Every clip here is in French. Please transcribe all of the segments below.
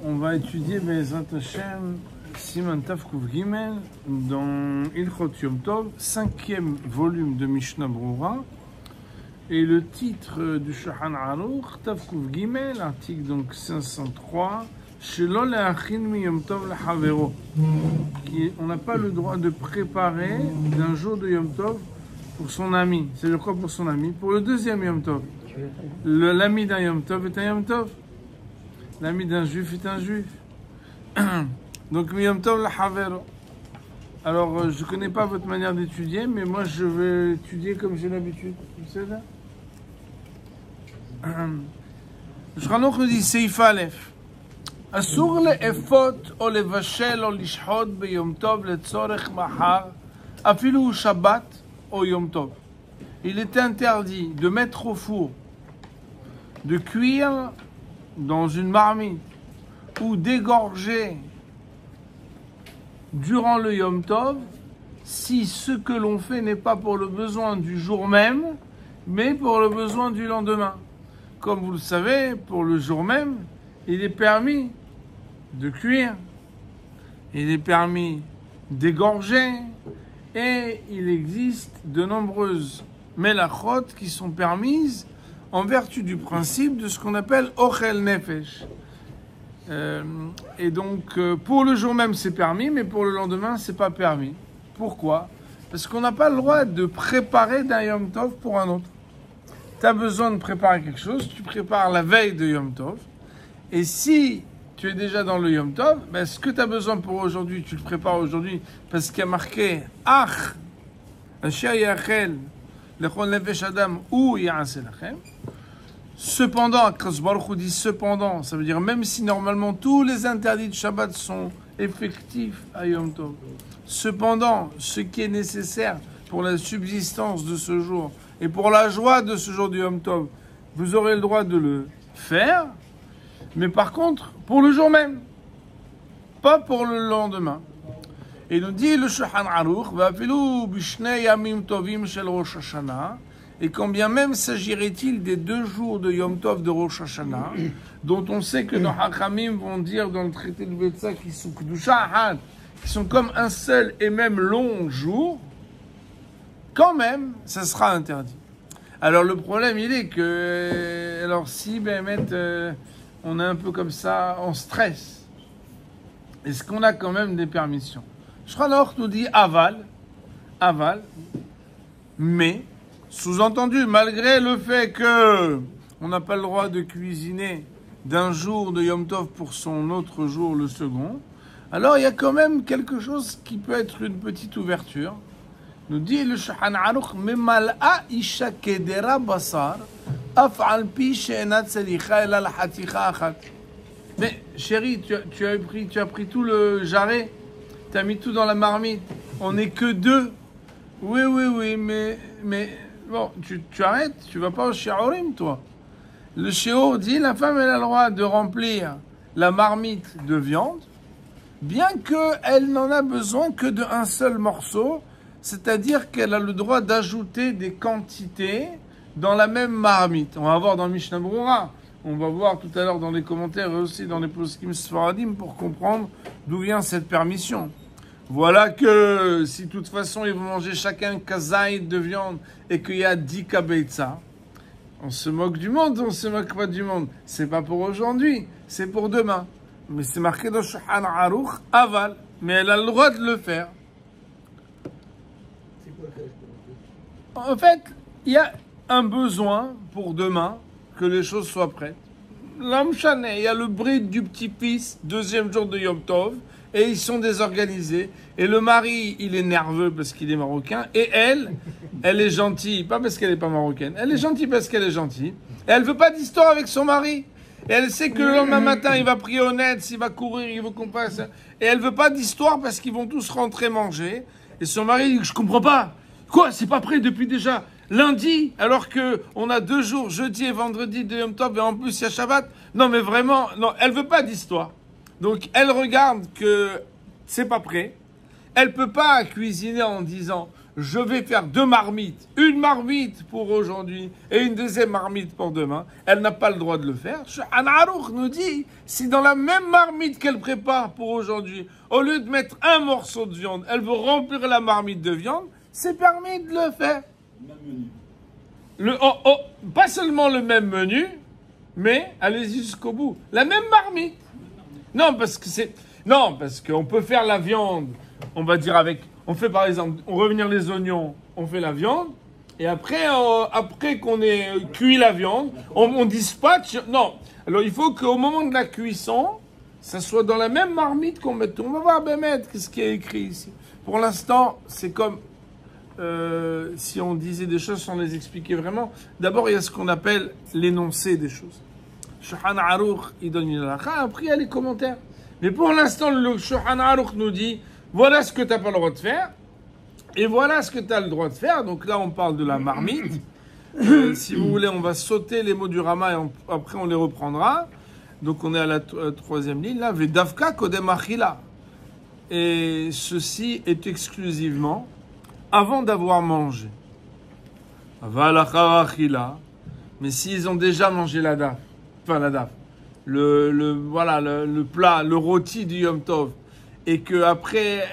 On va étudier Be'ezrat Hashem Siman Tav Kuv Gimel dans Ilchot Yom Tov, 5e volume de Mishnah Brura. Et le titre du Shulchan Aruch, Tav Kuv Gimel, article donc 503, Shelo le'achin mi Yom Tov le'chavero. On n'a pas le droit de préparer d'un jour de Yom Tov pour son ami. C'est le quoi pour son ami? Pour le deuxième Yom Tov. L'ami d'un Yom Tov est un Yom Tov. L'ami d'un juif est un juif. Donc, Yom Tov le'chavero. Alors, je ne connais pas votre manière d'étudier, mais moi, je vais étudier comme j'ai l'habitude. Vous savez là? Shulchan nous dit, Seif Aleph. אסור לאפות או לבשל או לשחוט ביום טוב לצורך מחר, אפילו שבת או יום טוב. Il est interdit de mettre au four, de cuire dans une marmite ou d'égorger durant le Yom Tov si ce que l'on fait n'est pas pour le besoin du jour même, mais pour le besoin du lendemain. Comme vous le savez, pour le jour même, il est permis de cuire, il est permis d'égorger, et il existe de nombreuses melachot qui sont permises en vertu du principe de ce qu'on appelle ochel nefesh. Et donc, pour le jour même, c'est permis, mais pour le lendemain, c'est pas permis. Pourquoi? Parce qu'on n'a pas le droit de préparer d'un Yom Tov pour un autre. Tu as besoin de préparer quelque chose, tu prépares la veille de Yom Tov, et si tu es déjà dans le Yom Tov, ben ce que tu as besoin pour aujourd'hui, tu le prépares aujourd'hui, parce qu'il y a marqué Ach, Asher Yachel, Lechol Nefesh Adam, ou Ya'aseh Lachem. Cependant, Akadosh Baruch Hu dit cependant, ça veut dire même si normalement tous les interdits de Shabbat sont effectifs à Yom Tov, cependant, ce qui est nécessaire pour la subsistance de ce jour et pour la joie de ce jour du Yom Tov, vous aurez le droit de le faire, mais par contre, pour le jour même, pas pour le lendemain. Et il nous dit le Shulchan Aruch, Va'afilu b'shnei yamim tovim shel Rosh Hashanah, et quand bien même s'agirait-il des 2 jours de Yom Tov de Rosh Hashanah, dont on sait que nos Hachamim vont dire dans le traité de Betsa qu'ils sont Kedusha Ahad, qui sont comme un seul et même long jour, quand même, ça sera interdit. Alors le problème, il est que, alors si on est un peu comme ça, en stress, est-ce qu'on a quand même des permissions? Shulchan Aruch nous dit aval, mais, sous-entendu, malgré le fait que on n'a pas le droit de cuisiner d'un jour de Yom Tov pour son autre jour, le second, alors il y a quand même quelque chose qui peut être une petite ouverture. Nous dit le Shulchan Aruch, Memal'a isha kedera basar, af al pi she'ena tzericha ela l'chaticha achat. Mais chérie, tu as pris tout le jarret, tu as mis tout dans la marmite. On n'est que 2. Oui, mais bon, tu arrêtes, tu vas pas au shiurim, toi. Le shiur dit, la femme elle a le droit de remplir la marmite de viande, bien qu'elle n'en a besoin que d'un seul morceau, c'est-à-dire qu'elle a le droit d'ajouter des quantités dans la même marmite. On va voir dans Mishnah Brura, on va voir tout à l'heure dans les commentaires et aussi dans les poskim sfaradim pour comprendre d'où vient cette permission. Voilà que si de toute façon ils vont manger chacun kazaïd de viande et qu'il y a 10 kabeitza, on se moque du monde, on se moque pas du monde. C'est pas pour aujourd'hui, c'est pour demain. Mais c'est marqué dans Shulchan Aruch, aval, mais elle a le droit de le faire. En fait, il y a un besoin pour demain que les choses soient prêtes. L'homme chané, il y a le bride du petit-fils, 2e jour de Yom Tov, et ils sont désorganisés. Et le mari, il est nerveux parce qu'il est marocain. Et elle est gentille, pas parce qu'elle n'est pas marocaine. Elle est gentille parce qu'elle est gentille. Et elle veut pas d'histoire avec son mari. Et elle sait que le lendemain matin, il va prier au net, il va courir, il veut qu'on passe. Et elle veut pas d'histoire parce qu'ils vont tous rentrer manger. Et son mari dit, je comprends pas. Quoi, c'est pas prêt depuis déjà lundi, alors que on a 2 jours, jeudi et vendredi de Yom Tov, et en plus il y a Shabbat. Non, mais vraiment, non, elle veut pas d'histoire. Donc, elle regarde que c'est pas prêt. Elle peut pas cuisiner en disant, je vais faire 2 marmites, une marmite pour aujourd'hui et une deuxième marmite pour demain, elle n'a pas le droit de le faire. Shulchan Aruch nous dit, si dans la même marmite qu'elle prépare pour aujourd'hui, au lieu de mettre un morceau de viande, elle veut remplir la marmite de viande, c'est permis de le faire. Pas seulement le même menu, mais allez-y jusqu'au bout. La même marmite. Non, parce qu'on peut faire la viande, on va dire on fait par exemple, on revenir les oignons, on fait la viande, et après qu'on ait cuit la viande, on dispatche. Non. Alors il faut qu'au moment de la cuisson, ça soit dans la même marmite qu'on met tout. On va voir, qu'est-ce qui est écrit ici. Pour l'instant, c'est comme si on disait des choses sans les expliquer vraiment. D'abord, il y a ce qu'on appelle l'énoncé des choses. Shulchan Aruch, il donne une halakha, après il y a les commentaires. Mais pour l'instant, le Shulchan Aruch nous dit, voilà ce que tu n'as pas le droit de faire, et voilà ce que tu as le droit de faire. Donc là, on parle de la marmite. Si vous voulez, on va sauter les mots du Rama, et après on les reprendra. Donc on est à la 3e ligne, là, Vedavka Kodem Achila. Et ceci est exclusivement avant d'avoir mangé. Avalachar Achila. Mais s'ils ont déjà mangé la daf, le plat, le rôti du Yom Tov, et que après,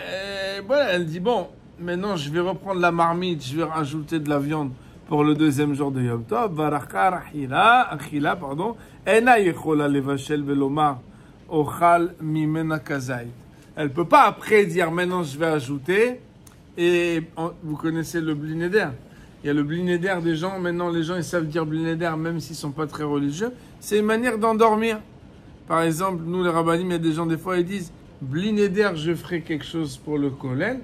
elle dit bon, maintenant je vais reprendre la marmite, je vais rajouter de la viande pour le 2e jour de Yom Tov. Achila, pardon. Ena yechola levashel velomar ochal mimena kazait. Elle peut pas après dire maintenant je vais ajouter. Et vous connaissez le Bli Neder. Il y a le Bli Neder des gens. Maintenant, les gens, ils savent dire Bli Neder, même s'ils ne sont pas très religieux. C'est une manière d'endormir. Par exemple, nous, les rabbinim, il y a des gens, des fois, ils disent Bli Neder, je ferai quelque chose pour le kollel.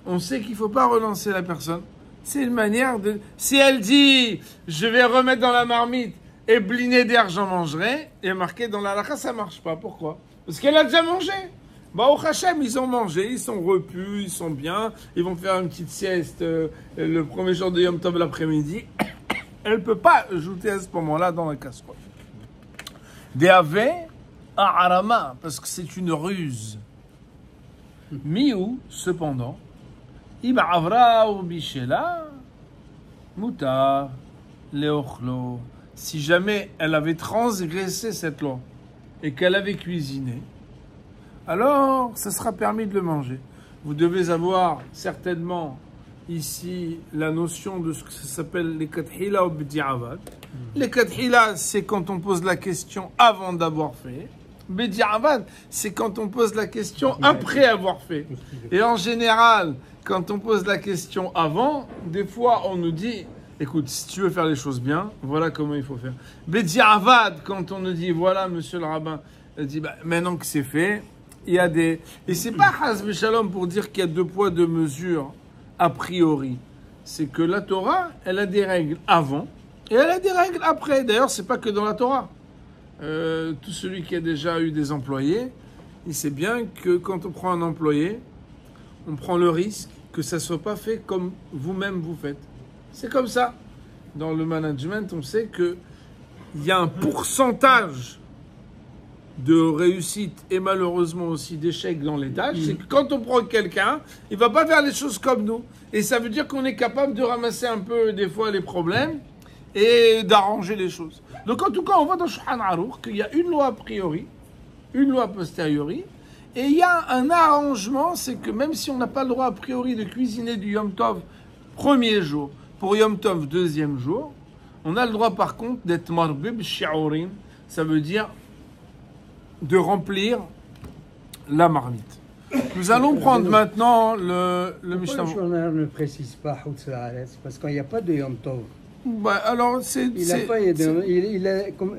On sait qu'il ne faut pas relancer la personne. C'est une manière de... Si elle dit, je vais remettre dans la marmite et Bli Neder, j'en mangerai, et marqué dans la halakha, ça ne marche pas. Pourquoi? Parce qu'elle a déjà mangé. Au Hachem, ils ont mangé, ils sont repus, ils sont bien, ils vont faire une petite sieste le premier jour de Yom Tov l'après-midi. Elle ne peut pas ajouter à ce moment-là dans la casserole. Deave à Arama, parce que c'est une ruse. Miou, cependant, Iba Avra ou Bishela, Moutar, Leochlo. Si jamais elle avait transgressé cette loi et qu'elle avait cuisiné, alors ça sera permis de le manger. Vous devez avoir certainement ici la notion de ce que ça s'appelle les kathila ou bedi'avad. Les kathila, c'est quand on pose la question avant d'avoir fait. Bedi'avad, c'est quand on pose la question après avoir fait. Et en général, quand on pose la question avant, des fois on nous dit, écoute, si tu veux faire les choses bien, voilà comment il faut faire. Bedi'avad, quand on nous dit, voilà monsieur le rabbin, elle dit, maintenant que c'est fait, il y a des... Et c'est pas Hazbe Shalom pour dire qu'il y a 2 poids, 2 mesures a priori. C'est que la Torah, elle a des règles avant et elle a des règles après. D'ailleurs, c'est pas que dans la Torah. Tout celui qui a déjà eu des employés, il sait bien que quand on prend un employé, on prend le risque que ça soit pas fait comme vous-même vous faites. C'est comme ça. Dans le management, on sait qu'il y a un pourcentage de réussite et malheureusement aussi d'échec dans les tâches, c'est que quand on prend quelqu'un, il va pas faire les choses comme nous. Et ça veut dire qu'on est capable de ramasser un peu des fois les problèmes et d'arranger les choses. Donc en tout cas, on voit dans Shulchan Aruch qu'il y a une loi a priori, une loi a posteriori, et il y a un arrangement, c'est que même si on n'a pas le droit a priori de cuisiner du Yom Tov premier jour, pour Yom Tov 2e jour, on a le droit par contre d'être marbib shi'urim, ça veut dire de remplir la marmite. Nous allons prendre maintenant le Mishnah. Pourquoi le journal ne précise pas Houtz La'aretz? Parce qu'il n'y a pas de Yom Tov. Alors c'est... Il a pas...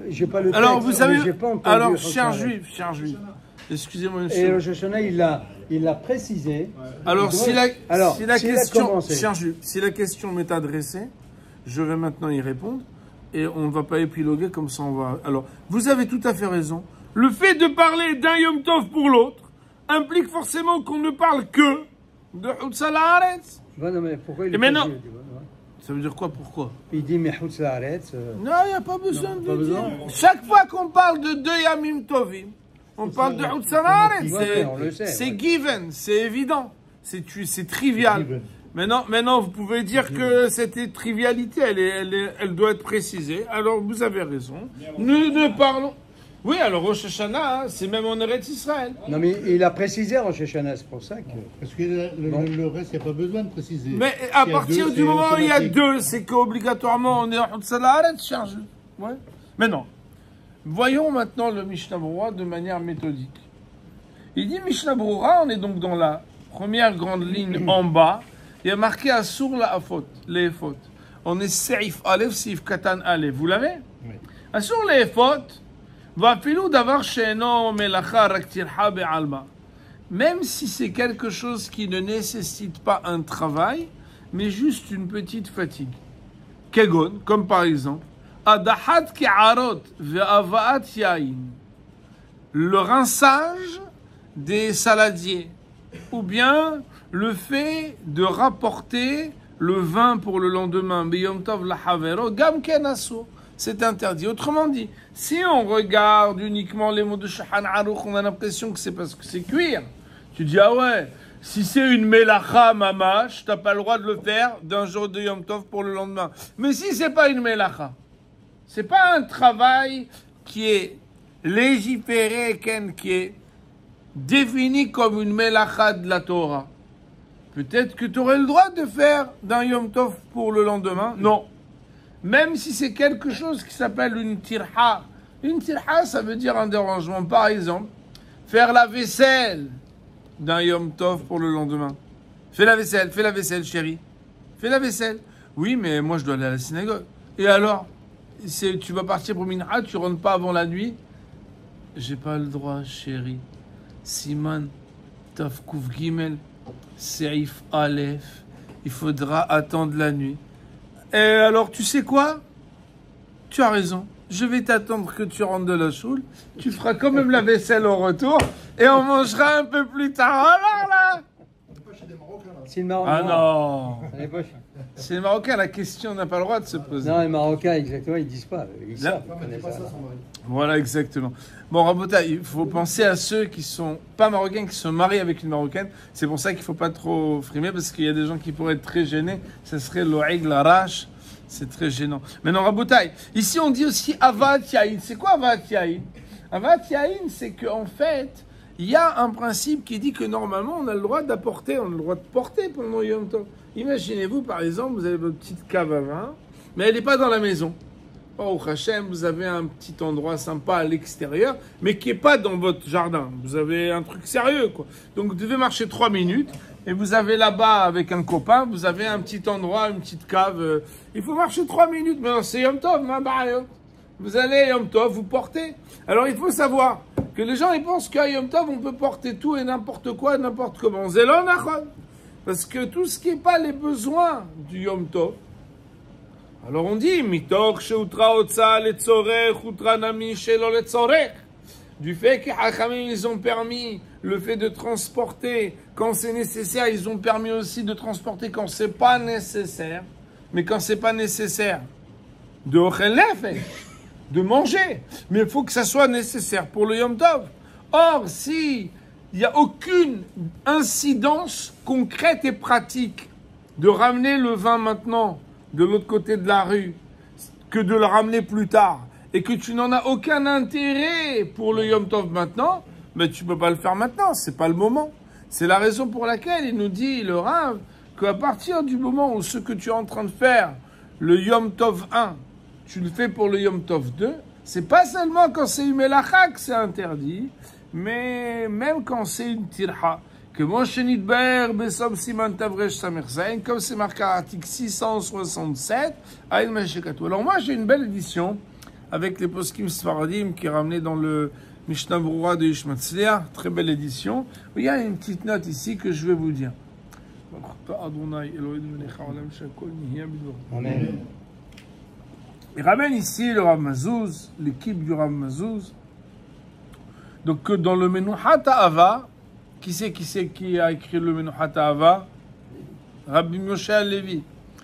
J'ai pas le texte. Alors vous savez... J'ai pas entendu alors cher juif, excusez-moi monsieur. Et le Shoshana, il l'a précisé. Alors si la question m'est adressée, je vais maintenant y répondre. Et on ne va pas épiloguer comme ça on va... Alors, vous avez tout à fait raison. Le fait de parler d'un Yom Tov pour l'autre implique forcément qu'on ne parle que de Houtz La'aretz. Non, mais pourquoi il et maintenant, ça veut dire quoi? Pourquoi? Il dit mais Houtz La'aretz. Non, il n'y a pas besoin de dire. Chaque fois qu'on parle de 2 Yamim Tovim, on parle de Houtz La'aretz. C'est given, c'est évident, c'est trivial. Maintenant, vous pouvez dire que cette trivialité, elle doit être précisée. Alors, vous avez raison. Nous ne parlons... Oui, alors Rosh Hashanah, c'est même en Eretz Israël. Non, mais il a précisé Rosh Hashanah, c'est pour ça que... Parce que le reste, il n'y a pas besoin de préciser. Mais à S'il y a partir deux, du c'est moment où il y a automatique. deux, c'est qu'obligatoirement on est en Salaharet charge. Ouais. Mais non. Voyons maintenant le Mishnah Berurah de manière méthodique. Il dit Mishnah Berurah, on est donc dans la première grande ligne en bas. Il y a marqué Asur la afot, les fautes. On est Seif Aleph, Seif Katan Aleph. Vous l'avez? Oui. Asur les fautes. Va'afilu davar she'eno melacha rak tirha be'alma. Même si c'est quelque chose qui ne nécessite pas un travail, mais juste une petite fatigue. Kegon, comme par exemple, adahat ke'arot ve'avaat yain. Le rinçage des saladiers. Ou bien le fait de rapporter le vin pour le lendemain. B'yom tov lahavero, gam ken asur. C'est interdit. Autrement dit, si on regarde uniquement les mots de Shulchan Aruch, on a l'impression que c'est parce que c'est cuire. Tu dis, ah ouais, si c'est une melacha mamash, t'as pas le droit de le faire d'un jour de Yom Tov pour le lendemain. Mais si c'est pas une melacha, c'est pas un travail qui est légiféré, qui est défini comme une melacha de la Torah. Peut-être que tu aurais le droit de faire d'un Yom Tov pour le lendemain. Non. Même si c'est quelque chose qui s'appelle une tirha. Une tirha, ça veut dire un dérangement. Par exemple, faire la vaisselle d'un Yom Tov pour le lendemain. Fais la vaisselle, chérie. Fais la vaisselle. Oui, mais moi, je dois aller à la synagogue. Et alors, tu vas partir pour Minha, tu rentres pas avant la nuit? J'ai pas le droit, chérie. Siman, Tov Kouf Gimel, Seif Aleph. Il faudra attendre la nuit. Et alors, tu sais quoi? Tu as raison. Je vais t'attendre que tu rentres de la choule. Tu feras quand même la vaisselle au retour. Et on mangera un peu plus tard. Alors là! C'est le Marocain. Ah non! Les poches. C'est les Marocains, la question n'a pas le droit de se poser. Non, les Marocains, exactement, ils disent pas. Ils savent. Ils connaissent ça. Voilà, exactement. Bon, Rabota, il faut penser à ceux qui sont pas marocains, qui sont mariés avec une marocaine. C'est pour ça qu'il faut pas trop frimer, parce qu'il y a des gens qui pourraient être très gênés. Ce serait l'oïg, l'arrache. C'est très gênant. Maintenant, Rabotaï, ici on dit aussi Avat Yaïn. C'est quoi Avat Yaïn? Avat Yaïn, c'est qu'en fait, il y a un principe qui dit que normalement, on a le droit d'apporter, on a le droit de porter pendant Yom Tov. Imaginez-vous, par exemple, vous avez votre petite cave à vin, mais elle n'est pas dans la maison. Oh, Hachem, vous avez un petit endroit sympa à l'extérieur, mais qui n'est pas dans votre jardin. Vous avez un truc sérieux, quoi. Donc, vous devez marcher 3 minutes, et vous avez là-bas, avec un copain, vous avez un petit endroit, une petite cave. Il faut marcher 3 minutes, mais non, c'est Yom Tov, vous allez Yom Tov, vous portez. Alors, il faut savoir que les gens, ils pensent qu'à Yom Tov, on peut porter tout et n'importe quoi, n'importe comment. Zélon Achon. Parce que tout ce qui n'est pas les besoins du Yom Tov, alors on dit, mitok sheutra otsa letzorech utra nami shelo letzorech. Du fait que Hachamim, ils ont permis le fait de transporter quand c'est nécessaire, ils ont permis aussi de transporter quand c'est pas nécessaire. Mais quand c'est pas nécessaire, de ochel nefesh, de manger. Mais il faut que ça soit nécessaire pour le Yom Tov. Or, si il n'y a aucune incidence concrète et pratique de ramener le vin maintenant de l'autre côté de la rue que de le ramener plus tard et que tu n'en as aucun intérêt pour le Yom Tov maintenant, mais tu ne peux pas le faire maintenant, c'est pas le moment. C'est la raison pour laquelle il nous dit, le Rav, qu'à partir du moment où ce que tu es en train de faire, le Yom Tov 1, tu le fais pour le Yom Tov 2, c'est pas seulement quand c'est une melacha que c'est interdit, mais même quand c'est une tirha, que Moshe Nidber, Besom Siman Tavresh Samerzain, comme c'est marqué à l'article 667, Aïn Meshekatou. Alors moi j'ai une belle édition avec les poskim Sfaradim qui est ramené dans le Mishnah Berurah de Ishmatzliah, très belle édition. Il y a une petite note ici que je vais vous dire. Amen. Il ramène ici le Rav Mazouz, l'équipe du Rav Mazouz. Donc dans le Menuhat Ha'ava, qui a écrit le Menuhat Ha'ava? Rabbi Moshe Levi,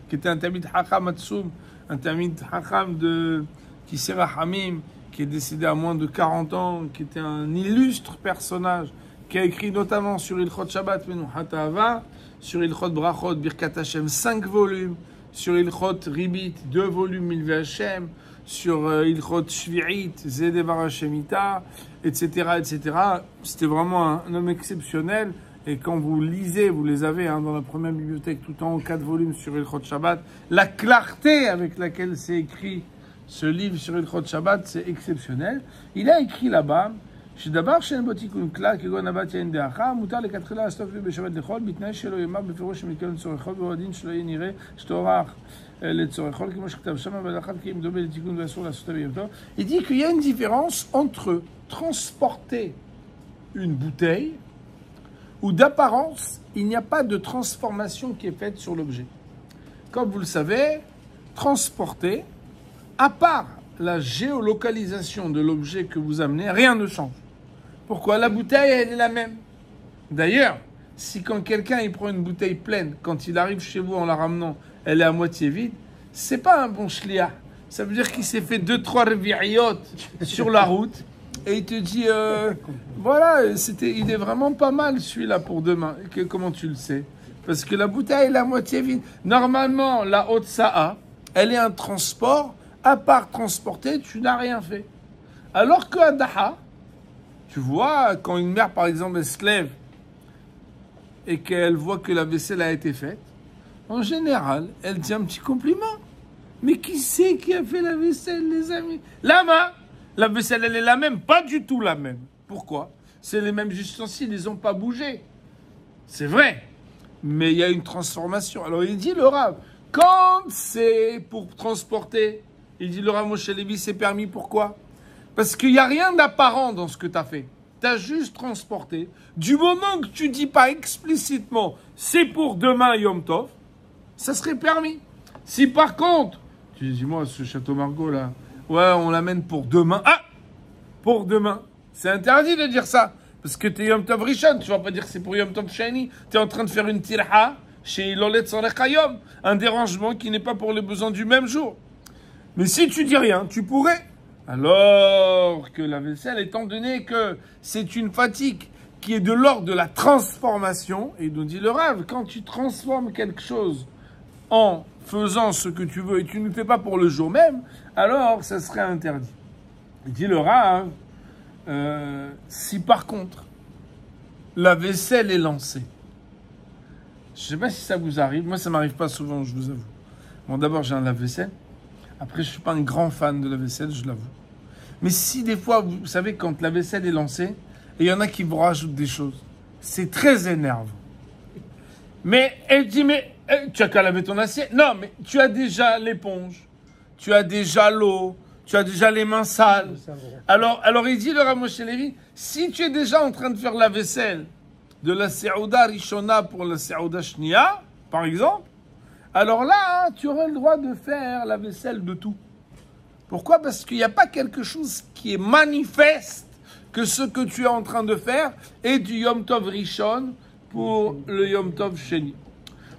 qui était un Talmid Chacham Atsoum, un Talmid Chacham de Kisei Rachamim, qui est décédé à moins de 40 ans, qui était un illustre personnage, qui a écrit notamment sur Ilchot Shabbat Menuhat Ha'ava, sur Ilchot Brachot, Birkat Hashem, 5 volumes, sur Ilchot Ribit, 2 volumes, Milve Hashem, sur Ilchot Shvi'it, Zedevar Hashemita, etc., etc. C'était vraiment un homme exceptionnel. Et quand vous lisez, vous les avez dans la première bibliothèque tout en haut, 4 volumes sur Ilchot Shabbat, la clarté avec laquelle c'est écrit ce livre sur Ilchot Shabbat, c'est exceptionnel. Il a écrit là-bas, שדבר שאין בו תיקון כלל, כגון הבת יין דאחה, מותר לכתחילה לסטוף בשבת לחול, בתנאי שלא יאמר בפירוש שמתכוון לצורך חול, והדין שלא יהיה נראה שתוארך לצורך חול, כמו שכתב שם, אבל אחת כי אם דומה לתיקון ואסור לעשות ביום טוב. Il dit qu'il y a une différence entre transporter une bouteille, où d'apparence, il n'y a pas de transformation qui est faite sur l'objet. Comme vous le savez, transporter, à part la géolocalisation de l'objet que vous amenez, rien ne change. Pourquoi? La bouteille, elle est la même. D'ailleurs, si quand quelqu'un il prend une bouteille pleine, quand il arrive chez vous en la ramenant, elle est à moitié vide, c'est pas un bon shliach. Ça veut dire qu'il s'est fait 2-3 reviriotes sur la route et il te dit, voilà, il est vraiment pas mal celui-là pour demain. Comment tu le sais? Parce que la bouteille est à moitié vide. Normalement, la Otsa'a, elle est un transport. À part transporter, tu n'as rien fait. Alors que à Daha, tu vois, quand une mère, par exemple, elle se lève et qu'elle voit que la vaisselle a été faite, en général, elle dit un petit compliment. Mais qui c'est qui a fait la vaisselle, les amis? Lama, la vaisselle, elle est la même, pas du tout la même. Pourquoi? C'est les mêmes ustensiles, ils n'ont pas bougé. C'est vrai, mais il y a une transformation. Alors il dit le Rav, quand c'est pour transporter, il dit le Rav Moshe Levi, c'est permis, pourquoi? Parce qu'il n'y a rien d'apparent dans ce que tu as fait. Tu as juste transporté. Du moment que tu dis pas explicitement, c'est pour demain Yom Tov, ça serait permis. Si par contre, tu dis, moi, ce Château Margaux là, ouais, on l'amène pour demain. Ah! Pour demain. C'est interdit de dire ça. Parce que tu es Yom Tov Rishon. Tu vas pas dire que c'est pour Yom Tov Sheni. Tu es en train de faire une tirha chez Lolet Sorechayom. Un dérangement qui n'est pas pour les besoins du même jour. Mais si tu dis rien, tu pourrais. Alors que la vaisselle, étant donné que c'est une fatigue qui est de l'ordre de la transformation, et nous dit le Rav, quand tu transformes quelque chose en faisant ce que tu veux et tu ne le fais pas pour le jour même, alors ça serait interdit. Il dit le Rav, si par contre la vaisselle est lancée, je ne sais pas si ça vous arrive, moi ça m'arrive pas souvent, je vous avoue. Bon, d'abord j'ai un lave-vaisselle, après je suis pas un grand fan de la vaisselle, je l'avoue. Mais si des fois, vous savez, quand la vaisselle est lancée, et il y en a qui vous rajoutent des choses, c'est très énervant. Mais elle dit, mais tu as qu'à laver ton assiette. Non, mais tu as déjà l'éponge, tu as déjà l'eau, tu as déjà les mains sales. Alors il dit le Rav Moshe Levi, si tu es déjà en train de faire la vaisselle de la Seouda Rishona pour la Seouda Shnia, par exemple, alors là, tu aurais le droit de faire la vaisselle de tout. Pourquoi? Parce qu'il n'y a pas quelque chose qui est manifeste que ce que tu es en train de faire est du Yom Tov Rishon pour le Yom Tov Sheni.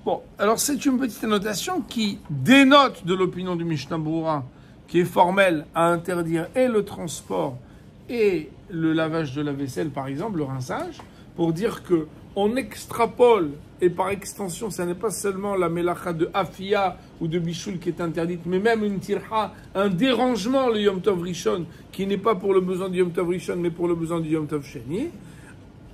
Bon, alors c'est une petite annotation qui dénote de l'opinion du Mishnah Berurah, qui est formelle à interdire et le transport et le lavage de la vaisselle, par exemple, le rinçage, pour dire que on extrapole, et par extension, ça n'est pas seulement la melacha de Afia ou de Bichoul qui est interdite, mais même une tirha, un dérangement, le Yom Tov Rishon, qui n'est pas pour le besoin du Yom Tov Rishon, mais pour le besoin du Yom Tov Sheni,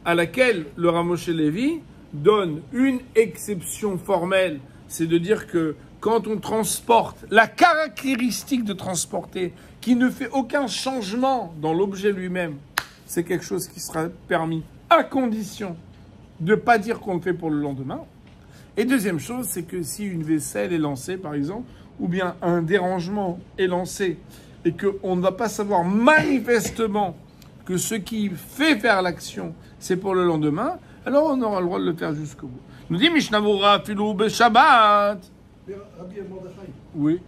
à laquelle le Rav Moshe Levi donne une exception formelle, c'est de dire que quand on transporte, la caractéristique de transporter, qui ne fait aucun changement dans l'objet lui-même, c'est quelque chose qui sera permis, à condition de ne pas dire qu'on le fait pour le lendemain. Et deuxième chose, c'est que si une vaisselle est lancée, par exemple, ou bien un dérangement est lancé, et qu'on ne va pas savoir manifestement que ce qui fait faire l'action, c'est pour le lendemain, alors on aura le droit de le faire jusqu'au bout. Nous dit Mishnah Berurah filou beShabbat. Mais Rabbi Mordechai, Oui.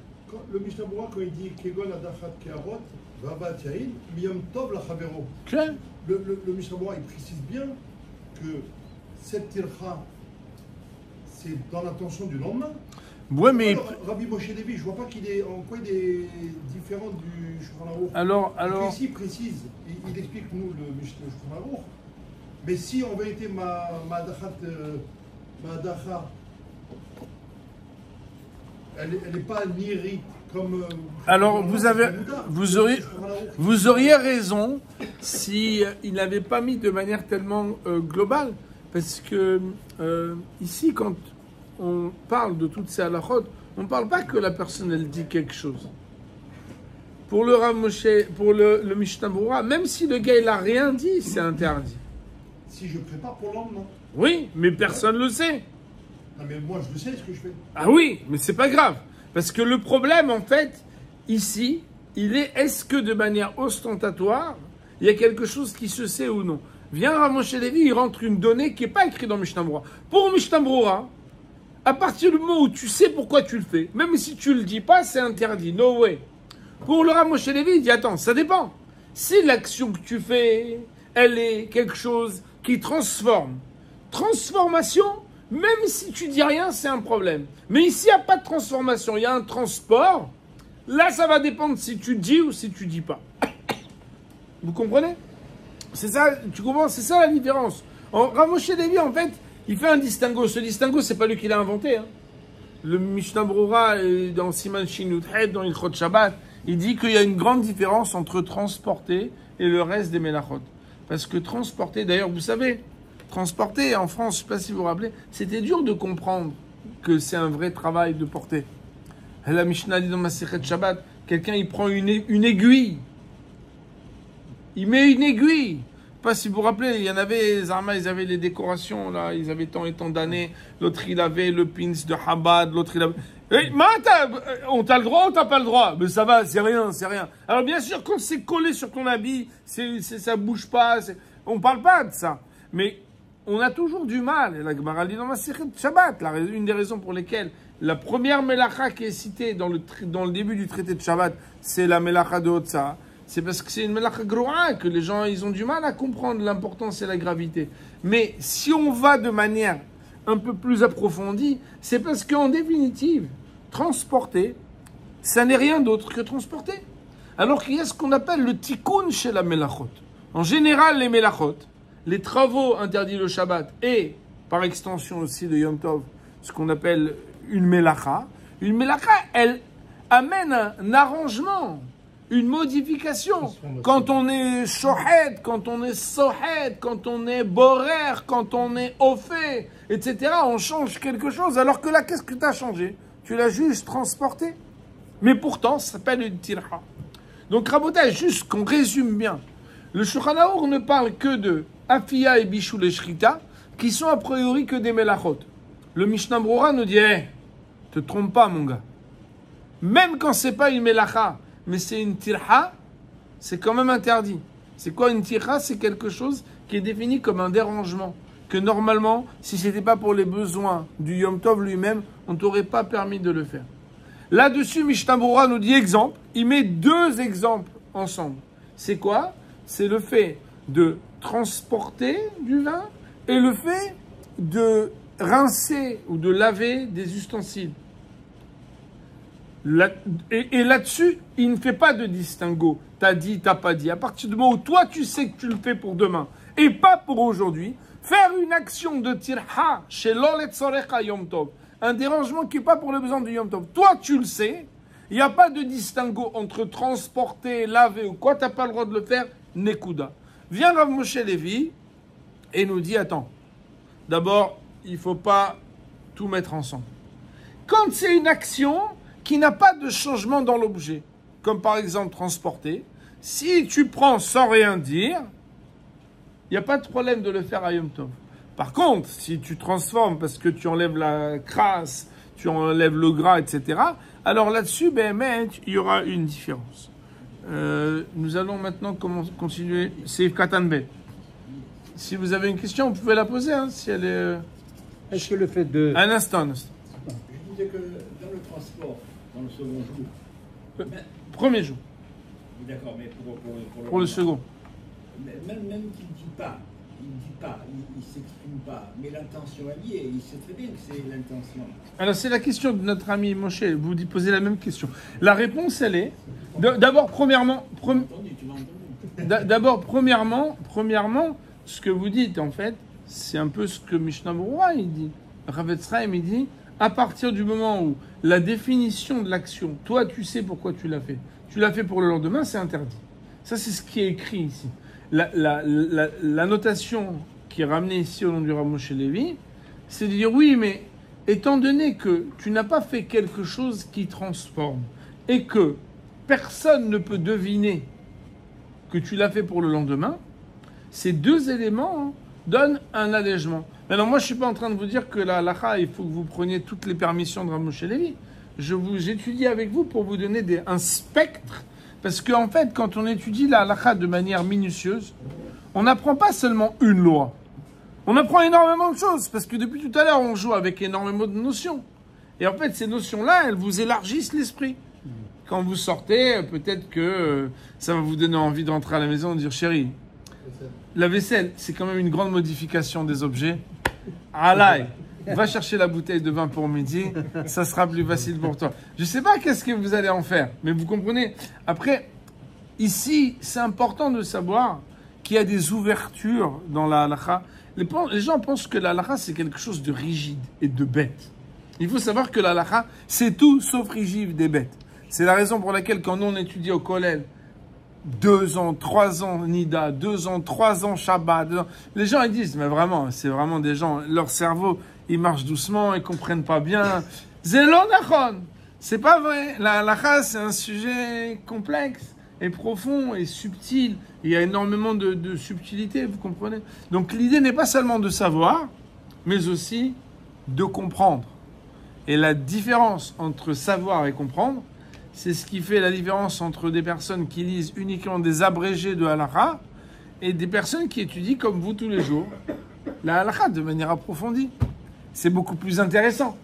le Mishnah Berurah, quand il dit Kegon Adachat Keharot, Vavat Yaïn, Miyom Tov Lachavero. Le Mishnah Berurah, il précise bien que cette tircha, c'est dans l'intention du lendemain. Ouais, mais... Alors, Rabbi Moshe Levi, je vois pas qu'il est, en quoi il est différent du Shulchan Aruch. Alors... Ici, il précise, il explique nous le Shulchan Aruch. Mais si en vérité ma Adachat ma dacha, elle n'est pas nirite comme. Alors, vous auriez raison si il n'avait pas mis de manière tellement globale, parce que ici, quand on parle de toutes ces halachot, on ne parle pas que la personne elle dit quelque chose. Pour le Rav Moshe, pour le Mishnah Berurah, même si le gars il a rien dit, c'est interdit. Si je prépare pour le lendemain. Oui, mais personne ne le sait. Non, mais moi je le sais ce que je fais. Ah oui, mais c'est pas grave. Parce que le problème, en fait, ici, il est est-ce que de manière ostentatoire, il y a quelque chose qui se sait ou non. Viens Rav Moshe Levi, il rentre une donnée qui n'est pas écrite dans Mishnah Berurah. Pour Mishnah Berurah, à partir du moment où tu sais pourquoi tu le fais, même si tu ne le dis pas, c'est interdit. No way. Pour le Rav Moshe Levi, il dit attends, ça dépend. Si l'action que tu fais, elle est quelque chose qui transforme. Transformation, même si tu dis rien, c'est un problème. Mais ici, il n'y a pas de transformation, il y a un transport. Là, ça va dépendre si tu dis ou si tu dis pas. Vous comprenez? C'est ça, tu comprends? C'est ça la différence. Rav Moshe Levi, en fait, il fait un distinguo. Ce distinguo, c'est pas lui qui l'a inventé. Hein. Le Mishnah Berurah, dans Siman Shin Yud Het, dans Ilchot Shabbat, il dit qu'il y a une grande différence entre transporter et le reste des melachot. Parce que transporter, d'ailleurs, vous savez, transporter en France, je ne sais pas si vous vous rappelez, c'était dur de comprendre que c'est un vrai travail de porter. La Mishnah dit dans Masechet Shabbat, quelqu'un il prend une aiguille. Il met une aiguille. Je ne sais pas si vous vous rappelez, il y en avait, les Arma, ils avaient les décorations, là, ils avaient tant et tant d'années. L'autre, il avait le pins de Chabad, l'autre, il avait... Hey, on t'a le droit ou t'as pas le droit? Mais ça va, c'est rien, c'est rien. Alors bien sûr, quand c'est collé sur ton habit, ça bouge pas, on parle pas de ça. Mais on a toujours du mal. Et la Gemara dit dans ma Masechet Shabbat, une des raisons pour lesquelles la première melacha qui est citée dans le début du traité de Shabbat, c'est la melacha de Hotza. C'est parce que c'est une melacha groa que les gens ils ont du mal à comprendre l'importance et la gravité. Mais si on va de manière un peu plus approfondie, c'est parce qu'en définitive, transporter, ça n'est rien d'autre que transporter. Alors qu'il y a ce qu'on appelle le tikkun chez la melachot. En général, les melachot, les travaux interdits le Shabbat et par extension aussi le Yom Tov, ce qu'on appelle une melacha. Une melacha, elle amène un arrangement, une modification. Quand on est shohed, quand on est sohed, quand on est borer, quand on est ofé, etc., on change quelque chose. Alors que là, qu'est-ce que tu as changé? Tu l'as juste transporté. Mais pourtant, ça s'appelle une tirha. Donc, Rabotai, juste qu'on résume bien. Le Shulchan Arour ne parle que de Afia et Bishul et Shrita, qui sont a priori que des melachot. Le Mishnah Berurah nous dit, te trompe pas, mon gars. Même quand c'est pas une melacha, mais c'est une tirha, c'est quand même interdit. C'est quoi une tirha? C'est quelque chose qui est défini comme un dérangement. Que normalement, si ce n'était pas pour les besoins du Yom Tov lui-même, on ne t'aurait pas permis de le faire. Là-dessus, Mishnah Berurah nous dit exemple. Il met deux exemples ensemble. C'est quoi? C'est le fait de transporter du vin et le fait de rincer ou de laver des ustensiles. Et là-dessus, il ne fait pas de distinguo. T'as dit, t'as pas dit. À partir du moment où toi, tu sais que tu le fais pour demain et pas pour aujourd'hui, faire une action de tirha chez l'olet sorecha Yom Tov, un dérangement qui n'est pas pour le besoin du Yom Tov. Toi, tu le sais. Il n'y a pas de distinguo entre transporter, laver ou quoi. T'as pas le droit de le faire. Nekuda. Vient Rav Moshe Levi et nous dit, attends, d'abord, il ne faut pas tout mettre ensemble. Quand c'est une action qui n'a pas de changement dans l'objet, comme par exemple transporter, si tu prends sans rien dire, il n'y a pas de problème de le faire à Yom Tov. Par contre, si tu transformes parce que tu enlèves la crasse, tu enlèves le gras, etc., alors là-dessus, il y aura une différence. Nous allons maintenant continuer. C'est Katanbet. Si vous avez une question, vous pouvez la poser. Hein, si elle est. Est-ce que le fait de. Un instant. Je disais que dans le transport, dans le second jour. Premier jour. D'accord, mais pour le second. Même qu'il ne dit pas, il ne s'exprime pas, mais l'intention est liée, il sait très bien que c'est l'intention. Alors c'est la question de notre ami Moshe, vous lui posez la même question. La réponse elle est, d'abord premièrement, ce que vous dites en fait, c'est un peu ce que Mishnah Berurah il dit. Chavetz Chaim, il dit, à partir du moment où la définition de l'action, toi, tu sais pourquoi tu l'as fait. Tu l'as fait pour le lendemain, c'est interdit. Ça, c'est ce qui est écrit ici. La notation qui est ramenée ici au nom du Rav Moshe Levi, c'est de dire, oui, mais étant donné que tu n'as pas fait quelque chose qui transforme et que personne ne peut deviner que tu l'as fait pour le lendemain, ces deux éléments donnent un allègement. Maintenant, moi, je ne suis pas en train de vous dire que la halakha, il faut que vous preniez toutes les permissions de Rav Moshe Levi. J'étudie avec vous pour vous donner un spectre, parce qu'en fait, quand on étudie la halakha de manière minutieuse, on n'apprend pas seulement une loi. On apprend énormément de choses, parce que depuis tout à l'heure, on joue avec énormément de notions. Et en fait, ces notions-là, elles vous élargissent l'esprit. Quand vous sortez, peut-être que ça va vous donner envie de rentrer à la maison et de dire, chérie, la vaisselle, c'est quand même une grande modification des objets. Alaï, va chercher la bouteille de vin pour midi, ça sera plus facile pour toi. Je ne sais pas qu'est-ce que vous allez en faire, mais vous comprenez. Après, ici, c'est important de savoir qu'il y a des ouvertures dans la halakha. Les gens pensent que la halakha, c'est quelque chose de rigide et de bête. Il faut savoir que la halakha, c'est tout sauf rigide et bête. C'est la raison pour laquelle, quand on étudie au collège, 2 ans, 3 ans Nida, 2 ans, 3 ans Shabbat, les gens ils disent, mais vraiment, c'est vraiment des gens, leur cerveau, ils marchent doucement, ils comprennent pas bien. Zelon Achon, c'est pas vrai. La halakha, c'est un sujet complexe et profond et subtil. Il y a énormément de subtilité, vous comprenez? Donc l'idée n'est pas seulement de savoir, mais aussi de comprendre. Et la différence entre savoir et comprendre, c'est ce qui fait la différence entre des personnes qui lisent uniquement des abrégés de halakha et des personnes qui étudient comme vous tous les jours la halakha de manière approfondie. C'est beaucoup plus intéressant.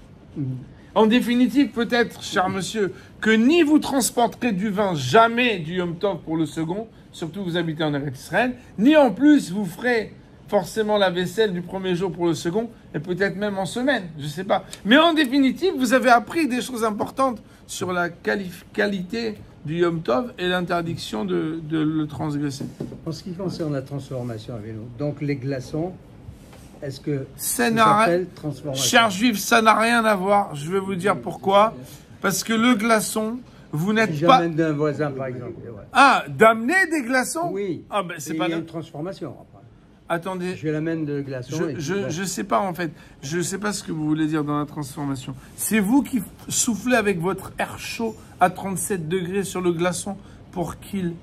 En définitive, peut-être, cher monsieur, que ni vous transporterez du vin jamais du Yom Tov pour le second, surtout vous habitez en Eretz Israël, ni en plus vous ferez forcément la vaisselle du premier jour pour le second, et peut-être même en semaine, je ne sais pas. Mais en définitive, vous avez appris des choses importantes sur la qualité du Yom Tov et l'interdiction de le transgresser. En ce qui concerne la transformation avec nous, donc les glaçons, est-ce que ça s'appelle transformation? Cher juif, ça n'a rien à voir. Je vais vous dire pourquoi. Parce que le glaçon, vous n'êtes si pas... j'amène d'un voisin, par exemple. Ouais. Ah, d'amener des glaçons? Oui. Ah, ben, c'est et pas il y a une transformation après. Attendez. Je l'amène de glaçons. Je sais pas en fait. Je sais pas ce que vous voulez dire dans la transformation. C'est vous qui soufflez avec votre air chaud à 37 degrés sur le glaçon pour qu'il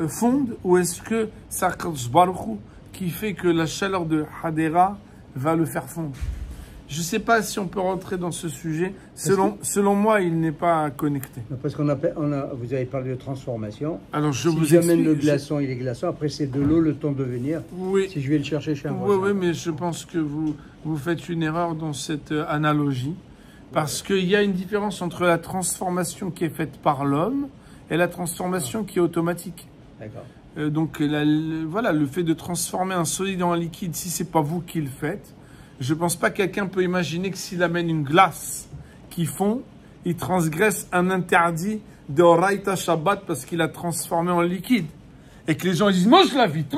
fonde, ou est-ce que c'est Akadosh Baruch Hu qui fait que la chaleur de Hadera va le faire fondre? Je ne sais pas si on peut rentrer dans ce sujet. Selon moi, il n'est pas connecté. Parce vous avez parlé de transformation. Alors, si j'amène le glaçon, il est glaçon. Après, c'est de l'eau, le temps de venir. Oui. Si je vais le chercher chez un voisin. Oui, mais je pense que vous faites une erreur dans cette analogie. Parce qu'il y a une différence entre la transformation qui est faite par l'homme et la transformation qui est automatique. D'accord. Donc, voilà, le fait de transformer un solide en un liquide, si ce n'est pas vous qui le faites, je ne pense pas que quelqu'un peut imaginer que s'il amène une glace qui fond, il transgresse un interdit de Oraita Shabbat parce qu'il a transformé en liquide. Et que les gens disent, mange-la vite,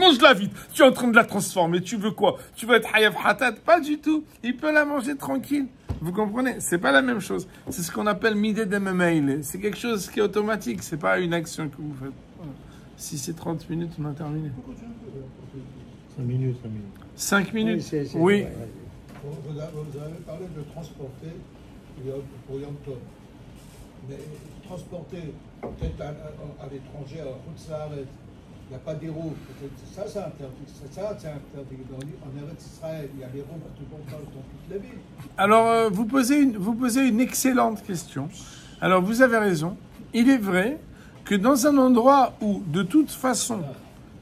tu es en train de la transformer, tu veux quoi? Tu veux être Hayav Hatat? Pas du tout. Il peut la manger tranquille. Vous comprenez? C'est pas la même chose. C'est ce qu'on appelle Midé Dememail. C'est quelque chose qui est automatique, c'est pas une action que vous faites. Voilà. Si c'est 30 minutes, on a terminé. 5 minutes. 5 minutes? Oui. Vous avez parlé de transporter pour Yom Tov. Mais transporter peut-être à l'étranger, à Khoutzaaret, il n'y a pas des roues. Ça, c'est interdit. Ça, c'est interdit. En Eretz Israël, il y a les roues tout le temps dans toute la ville. Alors, vous posez une excellente question. Alors, vous avez raison. Il est vrai que dans un endroit où, de toute façon,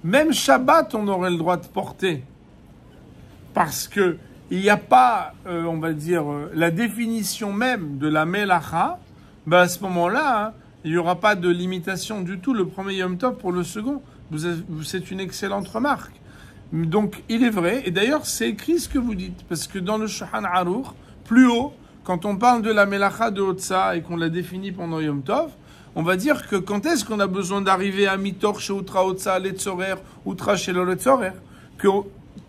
même Shabbat, on aurait le droit de porter, parce que il n'y a pas, on va dire, la définition même de la Melacha, ben à ce moment-là, il n'y aura pas de limitation du tout, le premier Yom Tov pour le second. C'est une excellente remarque. Donc, il est vrai, et d'ailleurs, c'est écrit ce que vous dites, parce que dans le Shulchan Aruch, plus haut, quand on parle de la Melacha de Hotza et qu'on la définit pendant Yom Tov, on va dire que quand est-ce qu'on a besoin d'arriver à Mitor chez Outra Hotza, Letzorer, Outra chez le Letzorer, que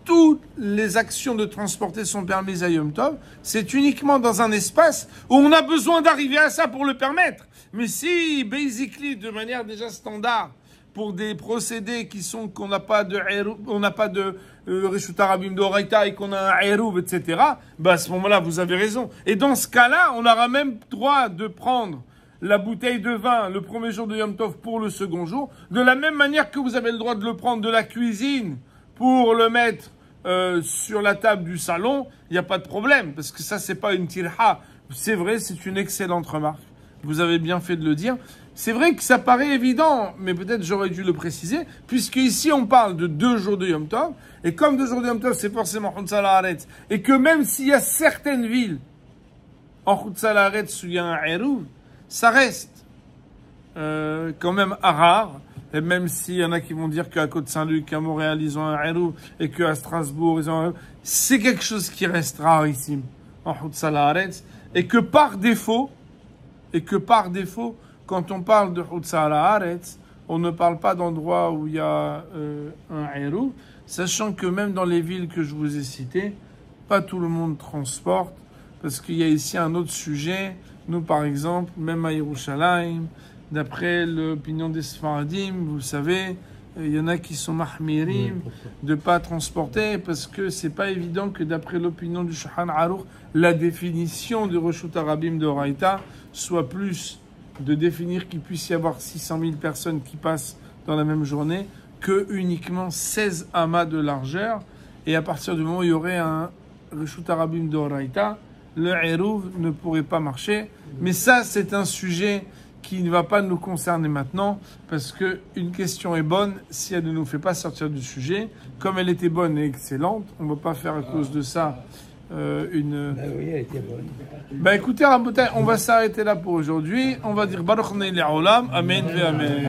toutes les actions de transporter sont permises à Yom Tov. C'est uniquement dans un espace où on a besoin d'arriver à ça pour le permettre. Mais si, basically, de manière déjà standard, pour des procédés qui sont qu'on n'a pas de Reshut Harabim d'Oraita et qu'on a un Eruv, etc., bah à ce moment-là, vous avez raison. Et dans ce cas-là, on aura même droit de prendre la bouteille de vin le premier jour de Yom Tov pour le second jour, de la même manière que vous avez le droit de le prendre de la cuisine pour le mettre sur la table du salon, il n'y a pas de problème, parce que ça, c'est pas une tirha. C'est vrai, c'est une excellente remarque. Vous avez bien fait de le dire. C'est vrai que ça paraît évident, mais peut-être j'aurais dû le préciser, puisque ici on parle de 2 jours de Yom Tov, et comme 2 jours de Yom Tov, c'est forcément Chutza La'aretz, et que même s'il y a certaines villes en Chutza La'aretz où il y a un Eruv, ça reste quand même rare. Et même s'il y en a qui vont dire qu'à Côte-Saint-Luc, qu'à Montréal, ils ont un Eruv, et qu'à Strasbourg, ils ont un Eruv, c'est quelque chose qui reste rarissime en Chutza La'aretz, et que par défaut, quand on parle de Chutza La'aretz, on ne parle pas d'endroits où il y a un Eruv, sachant que même dans les villes que je vous ai citées, pas tout le monde transporte, parce qu'il y a ici un autre sujet. Nous, par exemple, même à Yerushalayim, d'après l'opinion des Sfaradim, vous savez, il y en a qui sont mahmirim de pas transporter, parce que c'est pas évident que d'après l'opinion du Shulchan Aruch, la définition de Reshut Harabim d'Oraita soit plus de définir qu'il puisse y avoir 600 000 personnes qui passent dans la même journée que uniquement 16 amas de largeur. Et à partir du moment où il y aurait un Reshut Harabim d'Oraita, le Eruv ne pourrait pas marcher. Mais ça, c'est un sujet qui ne va pas nous concerner maintenant, parce que une question est bonne si elle ne nous fait pas sortir du sujet. Comme elle était bonne et excellente, on ne va pas faire à cause de ça une... Oui, elle était bonne. Bah écoutez, Rabotai, on va s'arrêter là pour aujourd'hui. On va dire Baruch Nei Le'olam, Amen ve Amen.